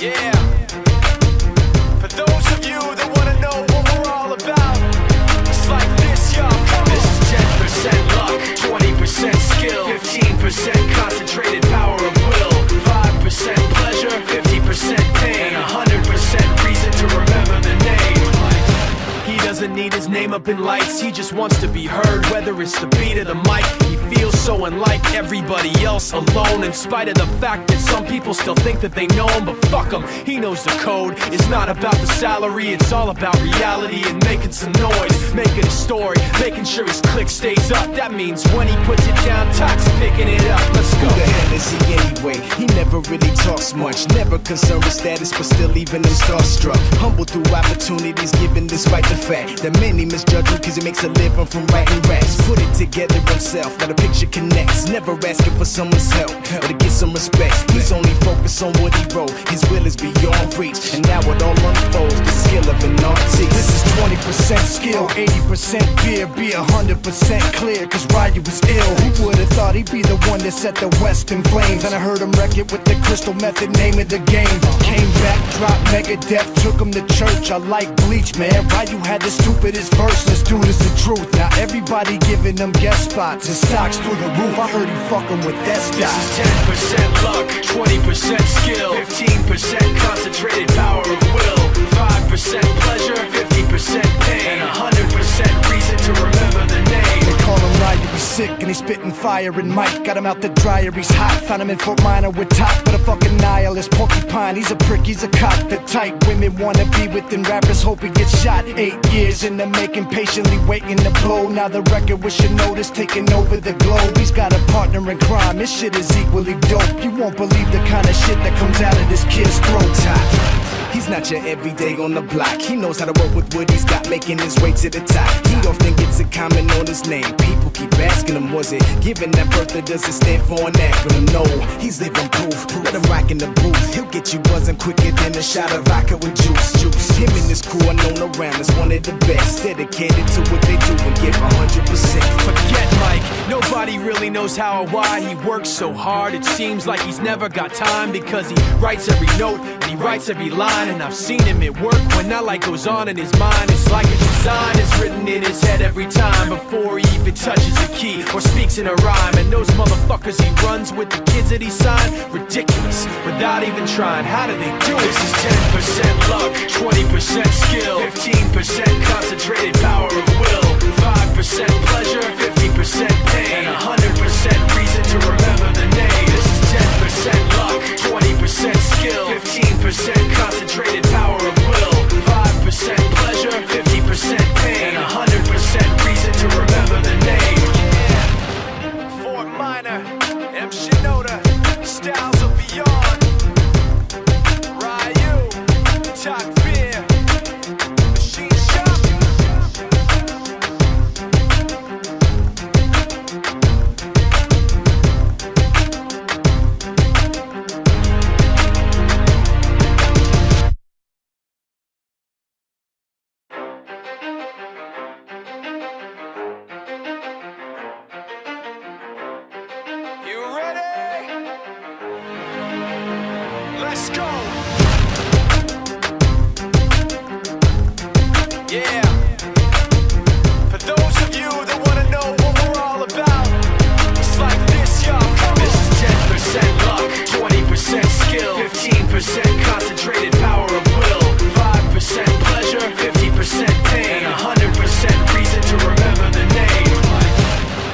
Yeah. For those of you that wanna know what we're all about, it's like this, y'all. This is 10% luck, 20% skill, 15% concentrated power of will, 5% pleasure, 50% pain, and 100% reason to remember the name. He doesn't need his name up in lights, he just wants to be heard, whether it's the beat of the mic. He feels so unlike everybody else, alone, in spite of the fact that some people still think that they know him. But fuck him, he knows the code. It's not about the salary, it's all about reality and making some noise, making a story, making sure his click stays up. That means when he puts it down, Tox picking it up. Let's go. Who the hell is he anyway? He never really talks much, never concerned with status, but still leaving them starstruck. Humble through opportunities given despite the fact that many misjudge him cause he makes a living from writing raps. Put it together himself, now the picture connects, never asking for someone's help or to get some respect. He's only focused on what he wrote, his will is beyond reach, and now it all unfolds, the skill of an artist. This is 20% skill, 80% beer, be 100% clear, cause Ryu was ill. Who would've thought he'd be the one that set the West in flames? And I heard him wreck it with the Crystal Method, name of the game. Came back, dropped Megadeth, took him to church. I like Bleach, man. Ryu had the stupidest verse, this dude is the truth. Now everybody giving them guest spots and stocks through the roof. I heard he fucking with that stock. This is 10% luck, 20% skill, 15% concentrated power of will, 5% pleasure, 50% pain, and 100% reason to remember the name. They call him Ryu, he's sick and he's spitting fire. And Mike got him out the dryer, he's hot. Found him in Fort Minor with top, but a fucking nihilist porcupine. He's a prick, he's a cop. The type women wanna be with, and rappers hope he gets shot. 8 years in the making, patiently waiting to blow. Now the record with your notice taking over the globe. He's got a partner in crime, this shit is equally dope. You won't believe the kind of shit that comes out of this kid's throat. He's not your everyday on the block. He knows how to work with what he's got, making his way to the top. He often gets a comment on his name. People keep asking him, was it given that birth or does it stand for an acronym? No, he's living proof. Let him rock in the booth. He'll get you buzzing quicker than a shot of vodka with juice. Him and his crew are known around as one of the best, dedicated to what they do and give 100%. Forget Mike, nobody really knows how or why he works so hard. It seems like he's never got time, because he writes every note and he writes every line. And I've seen him at work when that light goes on in his mind. It's like a design is written in his head every time before he even touches a key or speaks in a rhyme. And those motherfuckers he runs with, the kids that he signed, ridiculous, without even trying. How do they do it? This is 10% luck, 20% skill, 15% concentrated power of will, 5% pleasure, 50% pain, and 100% reason to remember the name. This is 10% luck, 20% skill, 15% concentrated power of will, 5% pleasure, 50% pain, and 100% reason to remember the name. Yeah. Fort Minor, M. Shinoda, Styles of Beyond, Ryu, Talk Beer, Machine Shop. You ready? Let's go. Yeah. For those of you that wanna know what we're all about, it's like this, y'all. This is 10% luck, 20% skill, 15% concentrated power of will, 5% pleasure, 50% pain, and 100% reason to remember the name.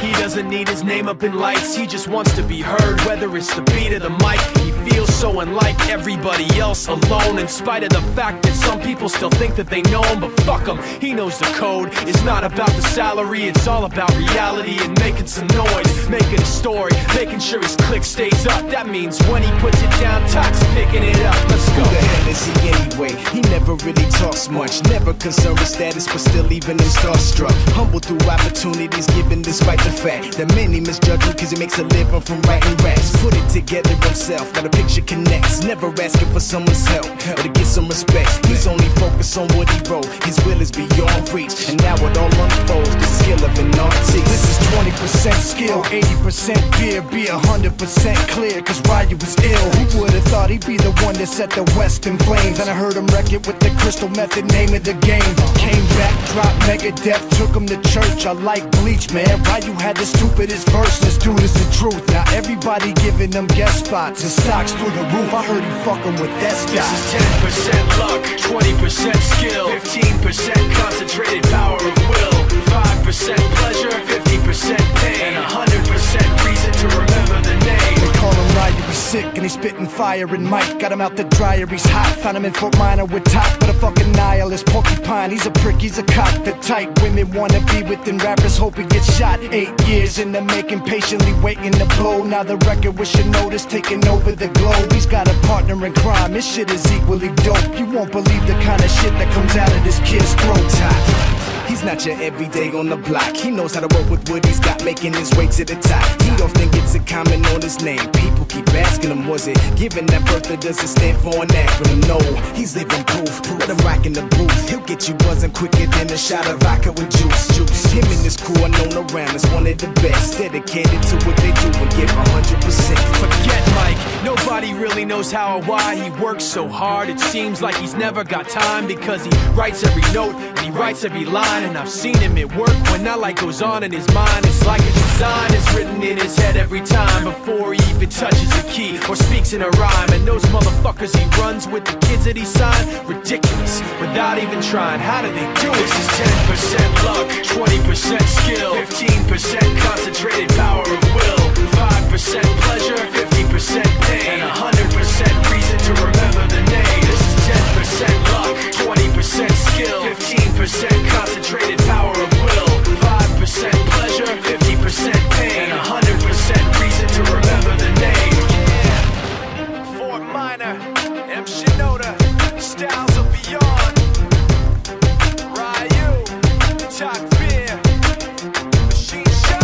He doesn't need his name up in lights, he just wants to be heard, whether it's the beat of the mic. He feels so unlike everybody else, alone, in spite of the fact that some people still think that they know him. But fuck him, he knows the code. It's not about the salary, it's all about reality and making some noise, making a story, making sure his click stays up. That means when he puts it down, Tox picking it up. Let's go. Who the hell is easy anyway. He never really talks much, never concerned with status, but still even him starstruck. Humble through opportunities given despite the fact that many misjudge him cause he makes a living from writing raps. Put it together himself, now the picture connects. Never asking for someone's help or to get some respect. He's only focused on what he wrote. His will is beyond reach, and now it all unfolds. The skill of an artist. This is 20% skill, 80% beer. Be 100% clear, cause Ryu was ill. Who would've thought he'd be the one that set the West in flames? And I heard him wreck it with the Crystal Method, name of the game. Came back, dropped Megadeth, took him to church. I like Bleach, man. Ryu had the stupidest verse. This dude is the truth. Now everybody giving them guest spots and stocks through the roof. I heard he fucking with that This stock. is 10% luck, 20% skill, 15% concentrated power of will, 5% pleasure, 50% pain, and 100% reason to remember the name. They call him Ryu, he's sick and he's spitting fire and Mike got him out the dryer, he's hot. Found him in Fort Minor with top, but a fucking nihilist porcupine. He's a prick, he's a cock. The type women wanna be within rappers, hope he gets shot. 8 years in the making, patiently waiting to blow. Now the record with your notice taking over the globe. He's got a partner in crime, his shit is equally dope. You won't believe the kind of shit that comes out of this kid's throat. He's not your everyday on the block. He knows how to work with what he's got, making his way to the top. He often gets a comment on his name. People keep asking him, was it given that birth or does it stand for an acronym? No, he's living proof. Let him rock in the booth. He'll get you buzzing quicker than a shot of vodka with juice. Him and his crew are known around as one of the best. Dedicated to what they do and give 100%. Forget Mike, nobody really knows how or why he works so hard. It seems like he's never got time because he writes every note and he writes every line. And I've seen him at work when that light goes on in his mind. It's like a design is written in his head every time before he even touches a key or speaks in a rhyme. And those motherfuckers he runs with, the kids that he signed, ridiculous, without even trying. How do they do it? This is 10% luck, 20% skill, 15% concentrated power of will, 5% pleasure, 50% pain, and 100% reason to remember the name. This is 10% luck, 20% skill, 15% concentrated power of will, 5% pleasure, 50% pain, and 100% reason to remember the name. Yeah. Fort Minor, M. Shinoda, Styles of Beyond, Ryu, Talk Beer, Machine Shop.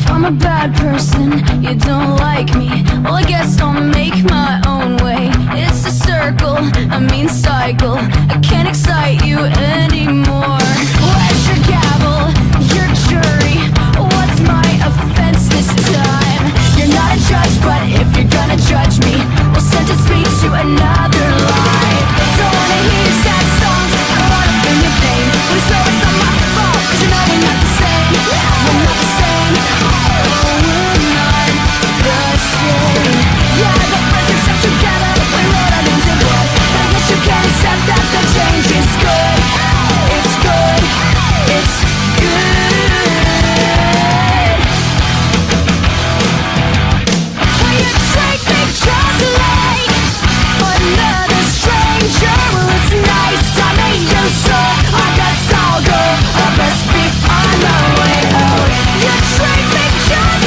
I'm a bad person, you don't like me. Well, I guess I'll make my own way. It's a circle, I mean cycle. I can't excite you anymore. Where's your gavel, your jury? What's my offense this time? You're not a judge, but if you're gonna judge me, well, sentence me to another life. Don't wanna hear your sad songs, I don't wanna feel your pain. But it's always not my fault, cause you know we're not the same. We're not the same. Yeah, the friends are stuck together, we wrote our names in blood. But I guess you can't accept that the change is good. It's good, it's good. Will you take me just like another stranger? Well, it's nice to meet you, so I guess I'll go. I best be on my way out. You treat me just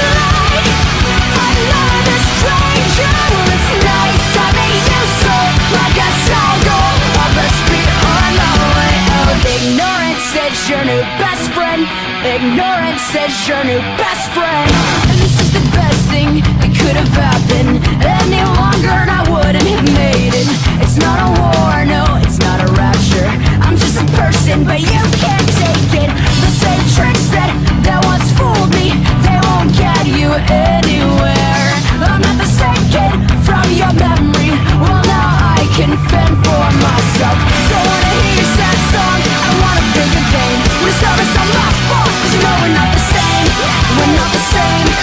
like another stranger. Well, it's nice to meet you, so I guess I'll go. I best be on my way out. Ignorance says your new best friend. Ignorance says your new best friend. And this is the best thing that could have happened. Any longer and I wouldn't have made it. It's not a war, no, it's not a rapture. I'm just a person, but you can't take it. The same tricks that once fooled me, they won't get you anywhere. I'm not the same kid from your memory. Well, now I can fend for myself. Don't wanna hear your sad song, I wanna feel your pain. But it's always not my fault, cause you know we're not the same. We're not the same.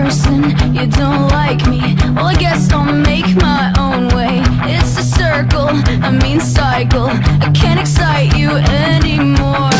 person, you don't like me. Well, I guess I'll make my own way. It's a circle, a mean cycle. I can't excite you anymore.